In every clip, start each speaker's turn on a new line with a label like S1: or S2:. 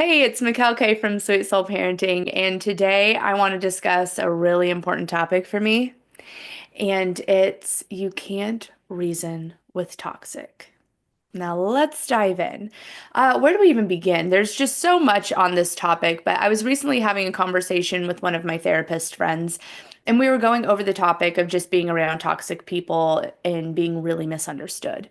S1: Hey, it's Mikkel K from Sweet Soul Parenting, and today I want to discuss a really important topic for me, and it's you can't reason with toxic. Now let's dive in. Where do we even begin? There's just so much on this topic, but I was recently having a conversation with one of my therapist friends, and we were going over the topic of just being around toxic people and being really misunderstood.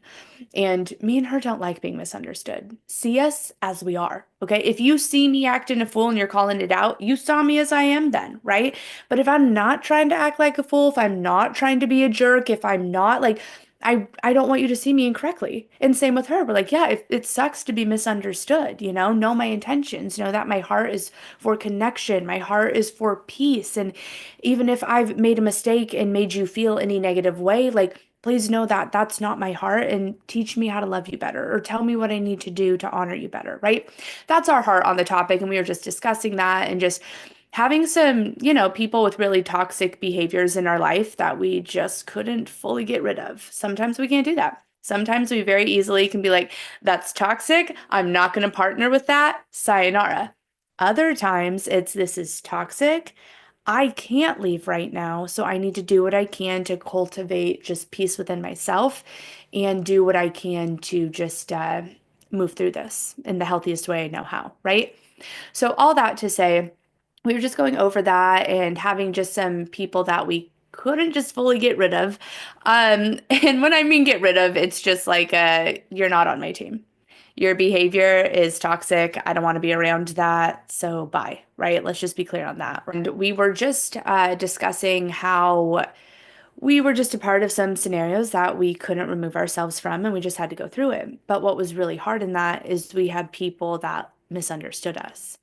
S1: And me and her don't like being misunderstood. See us as we are, okay? If you see me acting a fool and you're calling it out, you saw me as I am then, right? But if I'm not trying to act like a fool, if I'm not trying to be a jerk, if I'm not like, I don't want you to see me incorrectly. And same with her. We're like, yeah, it sucks to be misunderstood, know my intentions, know that my heart is for connection, my heart is for peace. And even if I've made a mistake and made you feel any negative way, like please know that that's not my heart and teach me how to love you better or tell me what I need to do to honor you better, right? That's our heart on the topic. And we were just discussing that and just having some, people with really toxic behaviors in our life that we just couldn't fully get rid of. Sometimes we can't do that. Sometimes we very easily can be like, that's toxic. I'm not going to partner with that. Sayonara. Other times it's this is toxic. I can't leave right now, so I need to do what I can to cultivate just peace within myself and do what I can to just move through this in the healthiest way I know how, right? So, all that to say, we were just going over that and having just some people that we couldn't just fully get rid of. And when I mean get rid of, it's just like, you're not on my team. Your behavior is toxic. I don't want to be around that. So bye, right? Let's just be clear on that. And we were just discussing how we were just a part of some scenarios that we couldn't remove ourselves from, and we just had to go through it. But what was really hard in that is we had people that misunderstood us,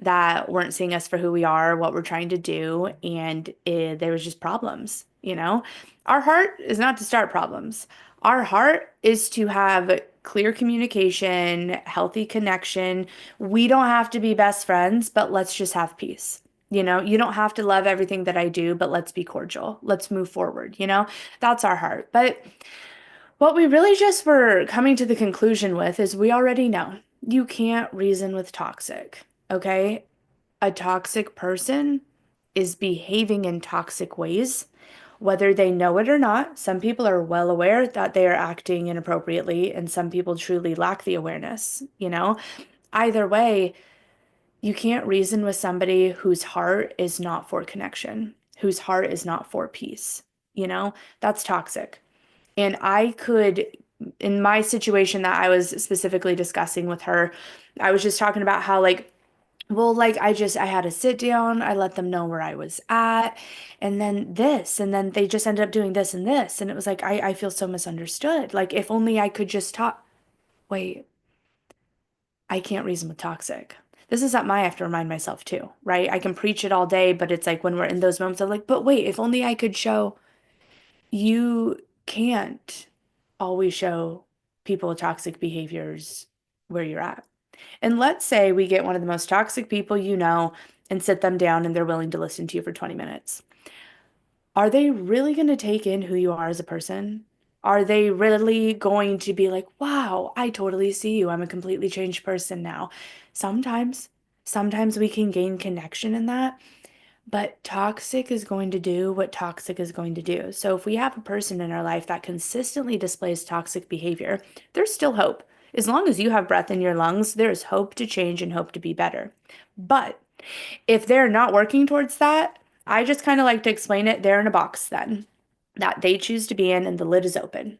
S1: that weren't seeing us for who we are, what we're trying to do, and there was just problems, Our heart is not to start problems. Our heart is to have clear communication, healthy connection. We don't have to be best friends, but let's just have peace. You don't have to love everything that I do, but let's be cordial. Let's move forward. That's our heart. But what we really just were coming to the conclusion with is we already know you can't reason with toxic, okay? A toxic person is behaving in toxic ways, whether they know it or not. Some people are well aware that they are acting inappropriately, and some people truly lack the awareness. Either way, you can't reason with somebody whose heart is not for connection, whose heart is not for peace. That's toxic. And I could, in my situation that I was specifically discussing with her, I was just talking about how, like, well, like I had to sit down, I let them know where I was at, and then this, and then they just ended up doing this and this. And it was like, I feel so misunderstood. Like, if only I could just talk. Wait, I can't reason with toxic. This is something I have to remind myself too, right? I can preach it all day, but it's like when we're in those moments, I'm like, but wait, if only I could show you can't always show people with toxic behaviors where you're at. And let's say we get one of the most toxic people and sit them down and they're willing to listen to you for 20 minutes. Are they really going to take in who you are as a person? Are they really going to be like, wow, I totally see you. I'm a completely changed person now? Sometimes, sometimes we can gain connection in that, but toxic is going to do what toxic is going to do. So if we have a person in our life that consistently displays toxic behavior, there's still hope. As long as you have breath in your lungs, there's hope to change and hope to be better. But if they're not working towards that, I just kind of like to explain it, they're in a box then that they choose to be in and the lid is open.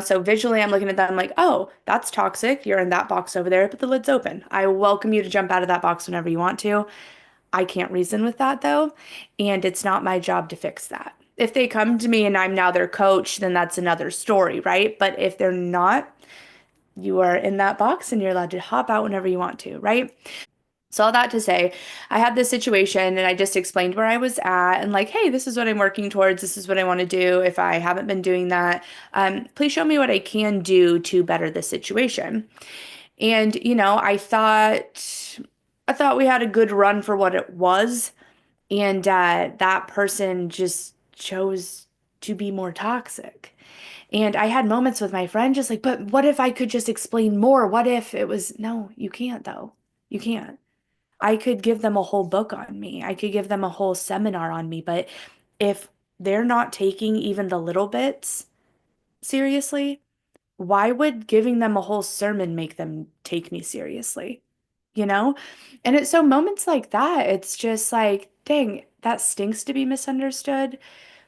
S1: So visually I'm looking at them like, oh, that's toxic. You're in that box over there, but the lid's open. I welcome you to jump out of that box whenever you want to. I can't reason with that though, and it's not my job to fix that. If they come to me and I'm now their coach, then that's another story, right? But if they're not, you are in that box and you're allowed to hop out whenever you want to, right? So all that to say, I had this situation and I just explained where I was at and like, hey, this is what I'm working towards. This is what I want to do. If I haven't been doing that, please show me what I can do to better the situation. And, I thought we had a good run for what it was. And that person just chose to be more toxic. And I had moments with my friend just like, but what if I could just explain more? What if it was, no, you can't though. You can't. I could give them a whole book on me. I could give them a whole seminar on me, but if they're not taking even the little bits seriously, why would giving them a whole sermon make them take me seriously? You know? And it's so moments like that, it's just like, dang, that stinks to be misunderstood.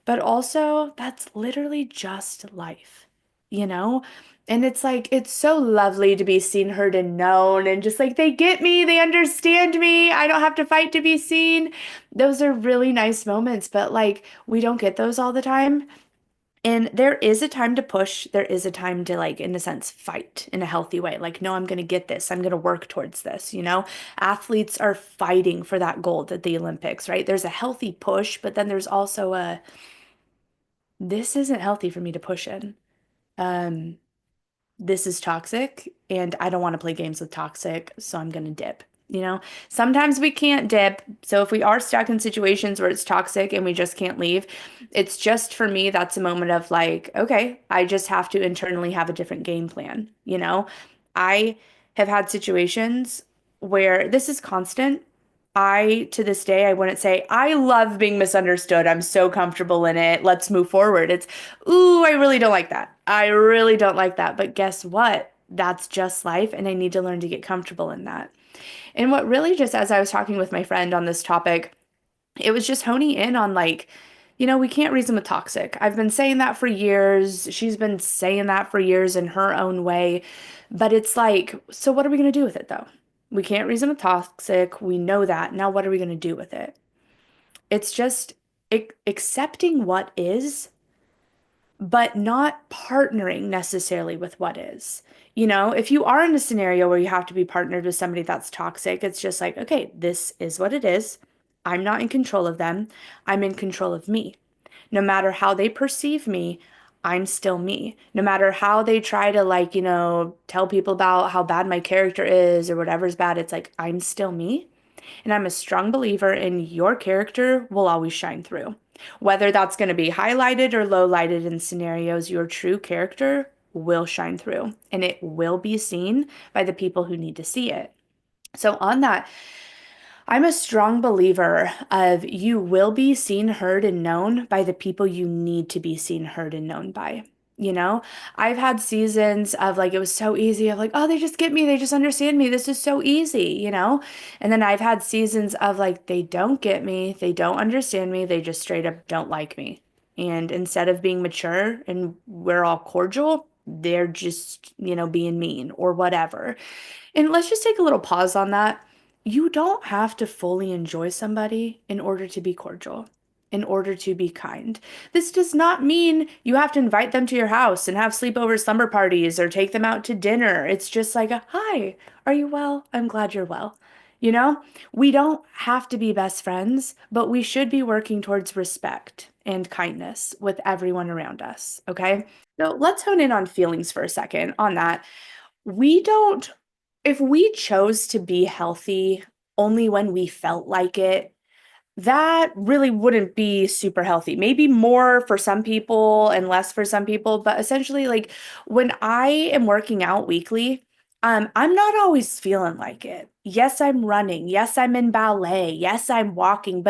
S1: But also, that's literally just life, you know? And it's like, it's so lovely to be seen, heard, and known. And just like, they get me, they understand me. I don't have to fight to be seen. Those are really nice moments, but like, we don't get those all the time. And there is a time to push. There is a time to, like, in a sense, fight in a healthy way. Like, no, I'm going to get this. I'm going to work towards this. You know, athletes are fighting for that gold at the Olympics, right? There's a healthy push, but then there's also a, this isn't healthy for me to push in. Um, this is toxic and I don't want to play games with toxic, so I'm going to dip. You know, sometimes we can't dip. So if we are stuck in situations where it's toxic and we just can't leave, it's just for me, that's a moment of like, okay, I just have to internally have a different game plan. You know, I have had situations where this is constant. To this day, I wouldn't say, I love being misunderstood. I'm so comfortable in it. Let's move forward. It's, ooh, I really don't like that. I really don't like that. But guess what? That's just life. And I need to learn to get comfortable in that. And what really just, as I was talking with my friend on this topic, it was just honing in on like, we can't reason with toxic. I've been saying that for years. She's been saying that for years in her own way. But it's like, so what are we going to do with it though? We can't reason with toxic. We know that. Now, what are we going to do with it? It's just accepting what is, but not partnering necessarily with what is. If you are in a scenario where you have to be partnered with somebody that's toxic, it's just like, okay, this is what it is. I'm not in control of them. I'm in control of me. No matter how they perceive me, I'm still me. No matter how they try to, like, tell people about how bad my character is or whatever's bad, it's like, I'm still me. And I'm a strong believer in your character will always shine through. Whether that's going to be highlighted or lowlighted in scenarios, your true character will shine through and it will be seen by the people who need to see it. So, on that, I'm a strong believer of you will be seen, heard, and known by the people you need to be seen, heard, and known by. I've had seasons of like, it was so easy of like, oh, they just get me. They just understand me. This is so easy. And then I've had seasons of like, they don't get me. They don't understand me. They just straight up don't like me. And instead of being mature and we're all cordial, they're just, being mean or whatever. And let's just take a little pause on that. You don't have to fully enjoy somebody in order to be cordial, in order to be kind. This does not mean you have to invite them to your house and have sleepover slumber parties or take them out to dinner. It's just like, hi, are you well? I'm glad you're well. You know, we don't have to be best friends, but we should be working towards respect and kindness with everyone around us. Okay. So let's hone in on feelings for a second on that. We don't, if we chose to be healthy only when we felt like it, that really wouldn't be super healthy. Maybe more for some people and less for some people, but essentially, like when I am working out weekly, I'm not always feeling like it. Yes, I'm running. Yes, I'm in ballet. Yes, I'm walking,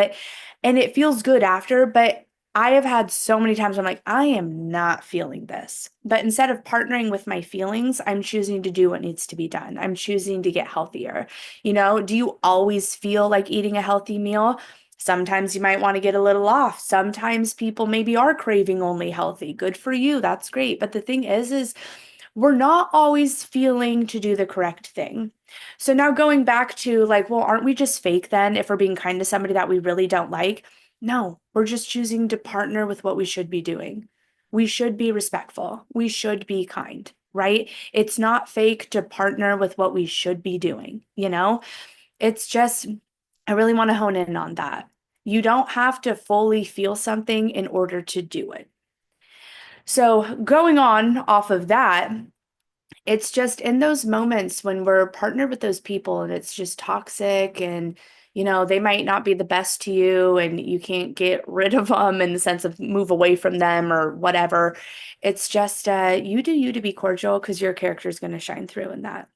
S1: and it feels good after, but I have had so many times I'm like, I am not feeling this. But instead of partnering with my feelings, I'm choosing to do what needs to be done. I'm choosing to get healthier. Do you always feel like eating a healthy meal? Sometimes you might want to get a little off. Sometimes people maybe are craving only healthy. Good for you. That's great. But the thing is we're not always feeling to do the correct thing. So now going back to like, well, aren't we just fake then if we're being kind to somebody that we really don't like? No, we're just choosing to partner with what we should be doing. We should be respectful. We should be kind, right? It's not fake to partner with what we should be doing. It's just, I really want to hone in on that. You don't have to fully feel something in order to do it. So, going on off of that, it's just in those moments when we're partnered with those people and it's just toxic and they might not be the best to you and you can't get rid of them in the sense of move away from them or whatever. It's just you do you to be cordial because your character is going to shine through in that.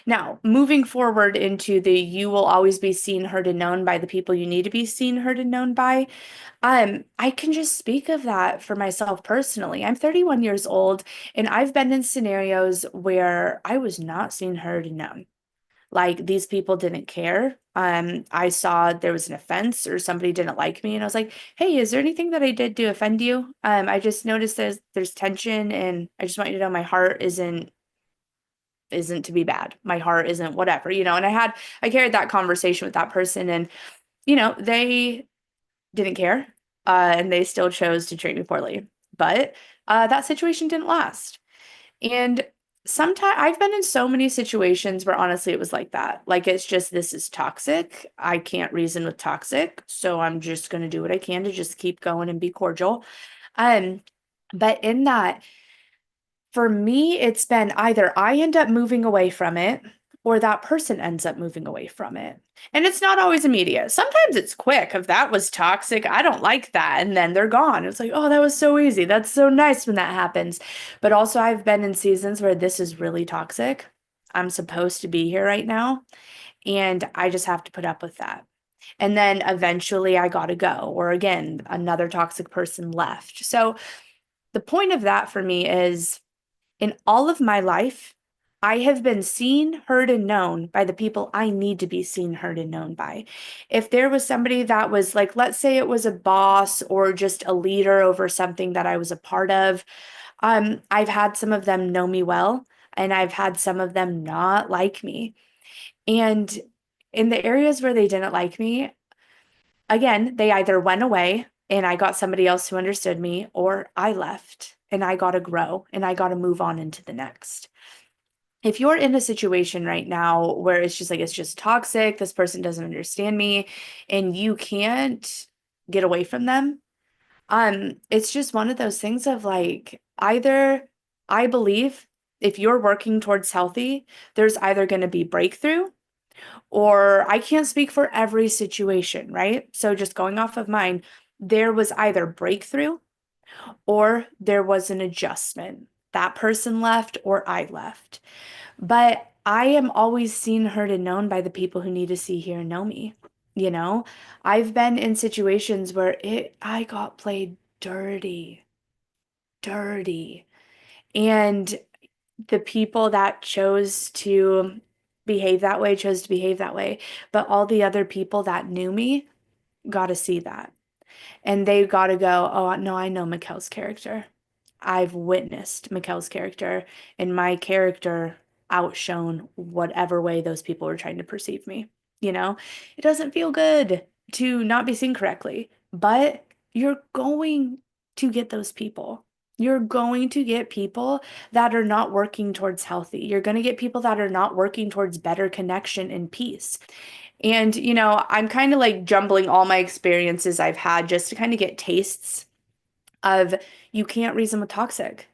S1: Now, moving forward into the you will always be seen, heard, and known by the people you need to be seen, heard, and known by. I can just speak of that for myself personally. I'm 31 years old, and I've been in scenarios where I was not seen, heard, and known. Like these people didn't care. I saw there was an offense or somebody didn't like me, and I was like, "Hey, is there anything that I did to offend you? I just noticed there's tension, and I just want you to know my heart isn't to be bad. My heart isn't whatever, you know." And I carried that conversation with that person, and they didn't care, and they still chose to treat me poorly. But that situation didn't last. And sometimes I've been in so many situations where honestly it was like that. Like it's just this is toxic. I can't reason with toxic, so I'm just going to do what I can to just keep going and be cordial. Um, but in that, for me, it's been either I end up moving away from it or that person ends up moving away from it. And it's not always immediate. Sometimes it's quick. If that was toxic, I don't like that. And then they're gone. It's like, oh, that was so easy. That's so nice when that happens. But also, I've been in seasons where this is really toxic. I'm supposed to be here right now. And I just have to put up with that. And then eventually I got to go. Or again, another toxic person left. So the point of that for me is in all of my life, I have been seen, heard, and known by the people I need to be seen, heard, and known by. If there was somebody that was like, let's say it was a boss or just a leader over something that I was a part of, I've had some of them know me well, and I've had some of them not like me. And in the areas where they didn't like me, again, they either went away and I got somebody else who understood me, or I left and I got to grow and I got to move on into the next. If you're in a situation right now where it's just like it's just toxic, this person doesn't understand me, and you can't get away from them, it's just one of those things of like either I believe if you're working towards healthy, there's either going to be breakthrough or I can't speak for every situation, right? So just going off of mine, there was either breakthrough or there was an adjustment. That person left or I left. But I am always seen, heard, and known by the people who need to see, hear, and know me. You know, I've been in situations where I got played dirty, dirty. And the people that chose to behave that way chose to behave that way. But all the other people that knew me got to see that. And they got to go, oh, no, I know Mikkel's character. I've witnessed Mikkel's character, and my character outshone whatever way those people were trying to perceive me. You know, it doesn't feel good to not be seen correctly, but you're going to get those people. You're going to get people that are not working towards healthy. You're going to get people that are not working towards better connection and peace. And, I'm kind of like jumbling all my experiences I've had just to kind of get tastes of you can't reason with toxic.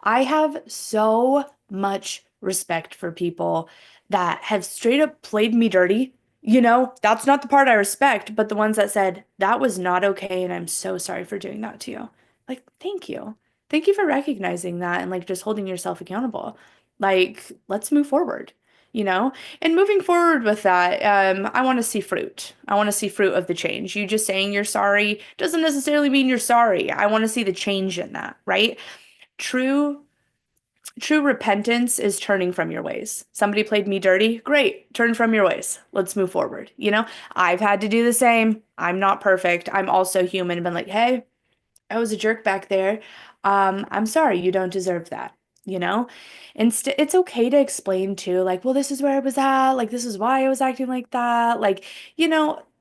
S1: I have so much respect for people that have straight up played me dirty. That's not the part I respect, but the ones that said, that was not okay, and I'm so sorry for doing that to you. Like, thank you. Thank you for recognizing that and like just holding yourself accountable. Like, let's move forward, you know? And moving forward with that, I want to see fruit. I want to see fruit of the change. You just saying you're sorry doesn't necessarily mean you're sorry. I want to see the change in that, right? True True repentance is turning from your ways. Somebody played me dirty. Great. Turn from your ways. Let's move forward. I've had to do the same. I'm not perfect. I'm also human and been like, hey, I was a jerk back there. I'm sorry. You don't deserve that. You know? It's okay to explain too, like, well, this is where I was at. Like, this is why I was acting like that. Like,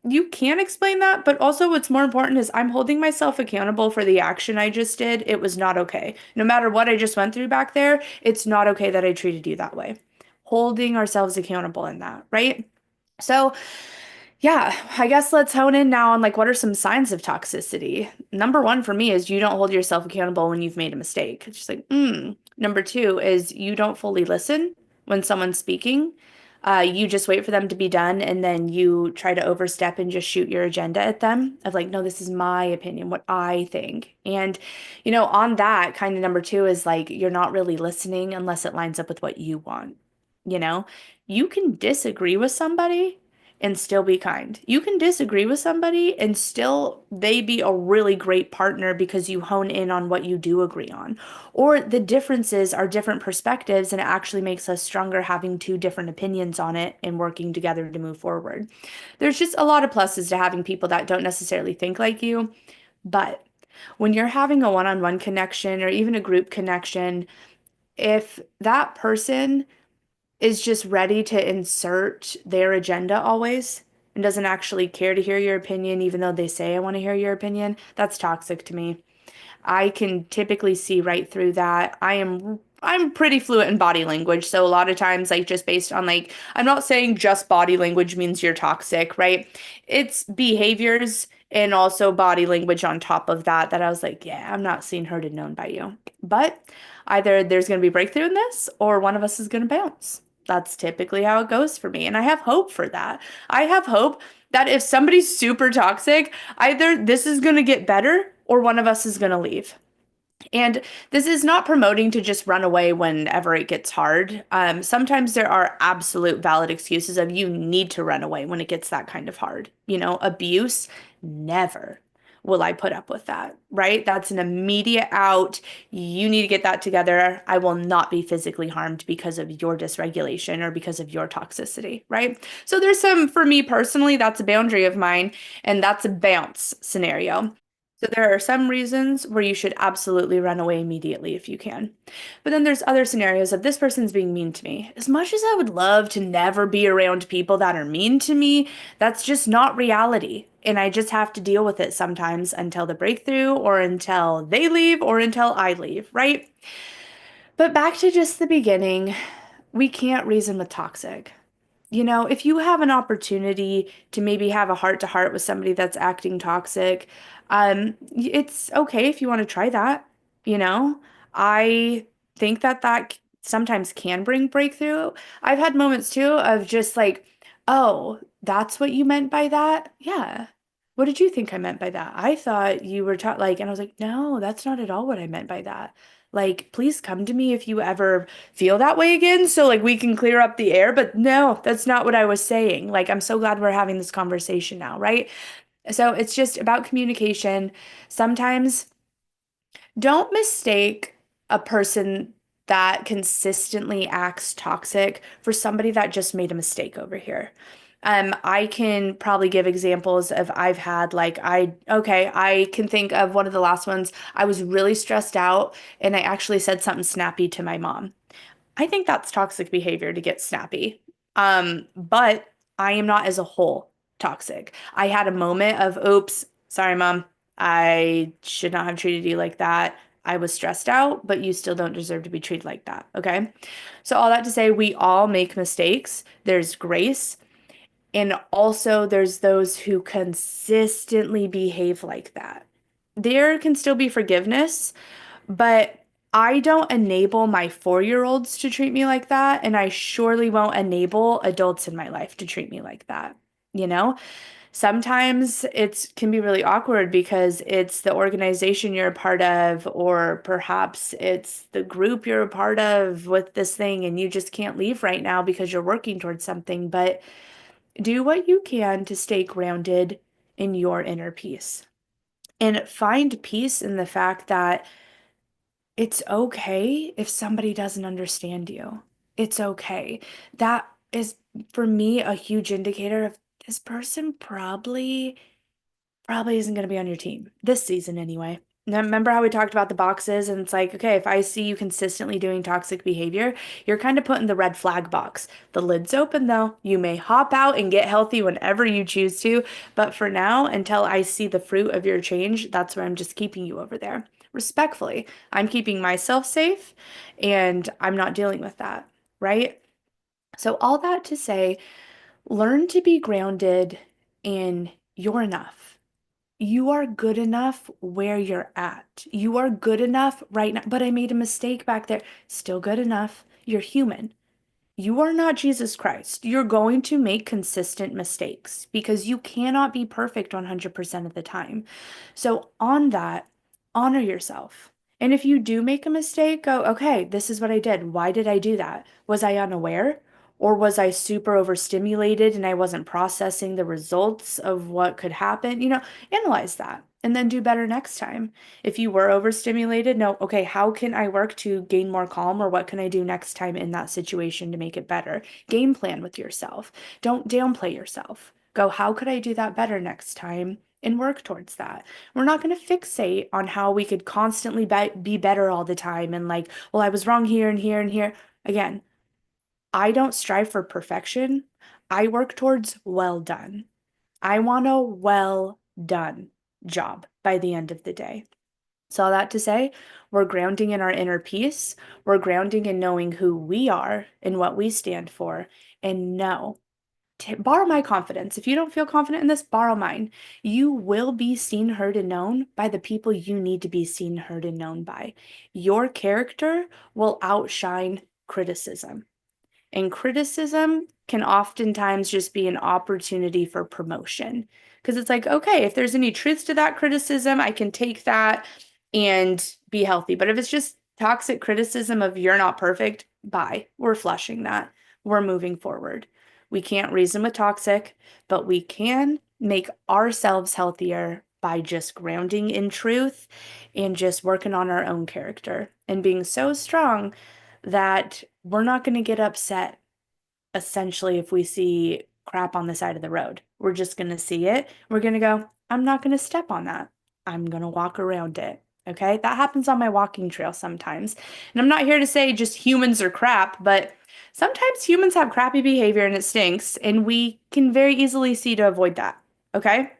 S1: you can explain that, but also what's more important is I'm holding myself accountable for the action I just did. It was not okay. No matter what I just went through back there, it's not okay that I treated you that way. Holding ourselves accountable in that, right? So, yeah, I guess let's hone in now on like what are some signs of toxicity. Number one for me is you don't hold yourself accountable when you've made a mistake. It's just like, Number two is you don't fully listen when someone's speaking. You just wait for them to be done and then you try to overstep and just shoot your agenda at them of like, no, this is my opinion, what I think. And, on that kind of number two is like, you're not really listening unless it lines up with what you want. You know, you can disagree with somebody and still be kind. You can disagree with somebody and still they be a really great partner because you hone in on what you do agree on. Or the differences are different perspectives and it actually makes us stronger having two different opinions on it and working together to move forward. There's just a lot of pluses to having people that don't necessarily think like you, but when you're having a one-on-one connection or even a group connection, if that person is just ready to insert their agenda always and doesn't actually care to hear your opinion, even though they say, I want to hear your opinion, that's toxic to me. I can typically see right through that. I'm pretty fluent in body language, so a lot of times like just based on like I'm not saying just body language means you're toxic, right? It's behaviors and also body language on top of that that I was like, yeah, I'm not seeing heard and known by you. But either there's going to be breakthrough in this or one of us is going to bounce. That's typically how it goes for me, and I have hope for that. I have hope that if somebody's super toxic, either this is going to get better or one of us is going to leave. And this is not promoting to just run away whenever it gets hard. Sometimes there are absolute valid excuses of you need to run away when it gets that kind of hard. You know, abuse, never will I put up with that, right? That's an immediate out. You need to get that together. I will not be physically harmed because of your dysregulation or because of your toxicity, right? So there's some, for me personally, that's a boundary of mine, and that's a bounce scenario. So there are some reasons where you should absolutely run away immediately if you can. But then there's other scenarios of this person's being mean to me. As much as I would love to never be around people that are mean to me, that's just not reality. And I just have to deal with it sometimes until the breakthrough or until they leave or until I leave, right? But back to just the beginning, we can't reason with toxic. You know, if you have an opportunity to maybe have a heart to heart with somebody that's acting toxic, it's okay if you want to try that. You know, I think that sometimes can bring breakthrough. I've had moments too of just like, oh, that's what you meant by that? Yeah. What did you think I meant by that? I thought you were like, and I was like, no, that's not at all what I meant by that. Like, please come to me if you ever feel that way again so like we can clear up the air. But no, that's not what I was saying. Like, I'm so glad we're having this conversation now, right? So it's just about communication. Sometimes don't mistake a person that consistently acts toxic for somebody that just made a mistake over here. I can probably give examples of I've had like I can think of one of the last ones. I was really stressed out and I actually said something snappy to my mom. I think that's toxic behavior to get snappy. But I am not as a whole toxic. I had a moment of, oops, sorry, mom. I should not have treated you like that. I was stressed out, but you still don't deserve to be treated like that. Okay. So, all that to say, we all make mistakes. There's grace. And also, there's those who consistently behave like that. There can still be forgiveness, but I don't enable my 4-year-olds to treat me like that, and I surely won't enable adults in my life to treat me like that. You know, sometimes it can be really awkward because it's the organization you're a part of, or perhaps it's the group you're a part of with this thing, and you just can't leave right now because you're working towards something. But do what you can to stay grounded in your inner peace and find peace in the fact that it's okay if somebody doesn't understand you. It's okay. That is, for me, a huge indicator of this person probably isn't going to be on your team this season anyway. Now, remember how we talked about the boxes? And it's like, okay, if I see you consistently doing toxic behavior, you're kind of put in the red flag box. The lid's open though. You may hop out and get healthy whenever you choose to. But for now, until I see the fruit of your change, that's where I'm just keeping you over there. Respectfully, I'm keeping myself safe and I'm not dealing with that, right? So, all that to say, learn to be grounded in you're enough. You are good enough where you're at. You are good enough right now. But I made a mistake back there. Still good enough. You're human. You are not Jesus Christ. You're going to make consistent mistakes because you cannot be perfect 100% of the time. So, on that, honor yourself. And if you do make a mistake, go, okay, this is what I did. Why did I do that? Was I unaware? Or was I super overstimulated and I wasn't processing the results of what could happen? Analyze that and then do better next time. If you were overstimulated, no, okay, how can I work to gain more calm or what can I do next time in that situation to make it better? Game plan with yourself. Don't downplay yourself. Go, how could I do that better next time? And work towards that. We're not going to fixate on how we could constantly be better all the time and like, well, I was wrong here and here and here. Again, I don't strive for perfection. I work towards well done. I want a well done job by the end of the day. So, all that to say, we're grounding in our inner peace. We're grounding in knowing who we are and what we stand for. And no, borrow my confidence. If you don't feel confident in this, borrow mine. You will be seen, heard, and known by the people you need to be seen, heard, and known by. Your character will outshine criticism. And criticism can oftentimes just be an opportunity for promotion. Because it's like, okay, if there's any truth to that criticism, I can take that and be healthy. But if it's just toxic criticism of you're not perfect, bye. We're flushing that. We're moving forward. We can't reason with toxic, but we can make ourselves healthier by just grounding in truth and just working on our own character and being so strong that we're not going to get upset essentially if we see crap on the side of the road. We're just going to see it. We're going to go, I'm not going to step on that. I'm going to walk around it. Okay. That happens on my walking trail sometimes. And I'm not here to say just humans are crap, but sometimes humans have crappy behavior and it stinks. And we can very easily see to avoid that. Okay.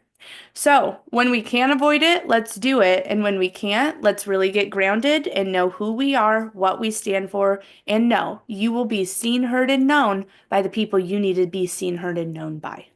S1: So, when we can avoid it, let's do it. And when we can't, let's really get grounded and know who we are, what we stand for, and know you will be seen, heard, and known by the people you need to be seen, heard, and known by.